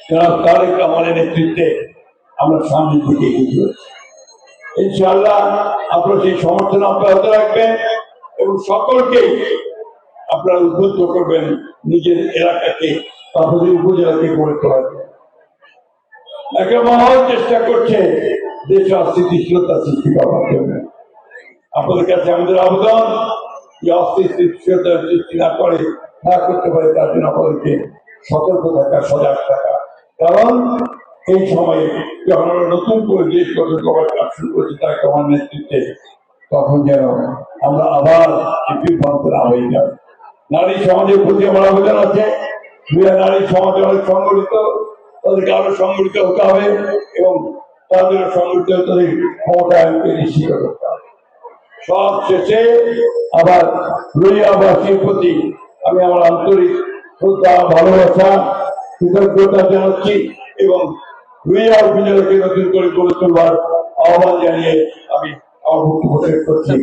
জনাব তারেক রহমানের নেতৃত্বে আমরা সামনের দিকে এগিয়ে চলেছি। ইনশাআল্লাহ আপনারা সেই সমর্থন অব্যাহত রাখবেন এবং সকলকে আপনারা উদ্বুদ্ধ করবেন নিজের এলাকাকে আপনাদের উপজেলাকে গড়ে তোলার জন্য। একটা মহল চেষ্টা করছে দেশে অস্থিতিশীলতা সৃষ্টি করার জন্য। আপনাদের কাছে আমাদের আবেদন, যে অস্থিতিশীলতা সৃষ্টি না করতে পারে তার জন্য আপনাদেরকে সতর্ক থাকা, সজাগ থাকা। কারণ এই সময়ে যখন আমরা নতুন করে দেশ গঠন করার কাজ শুরু করছি তার আমার নেতৃত্বে, তখন যেন আমরা আবার বিভ্রান্ত না হয়ে যাই। নারী সমাজের প্রতি আমার আবেদন আছে, নারী সমাজ অনেক সংগঠিত, তাদেরকে আরো সংগঠিত হতে হবে এবং তাদের সংগঠিত তাদের ক্ষমতায়নকে নিশ্চিত করতে হবে। সব শেষে আবার রুইয়াবাসীর প্রতি আমি আমার আন্তরিক শ্রদ্ধা, ভালোবাসা, কৃতজ্ঞতা জানাচ্ছি এবং রুইয়া উপজেলাকে নতুন করে গড়ে তোলবার আহ্বান জানিয়ে আমি আমার বক্তব্য শেষ করছি।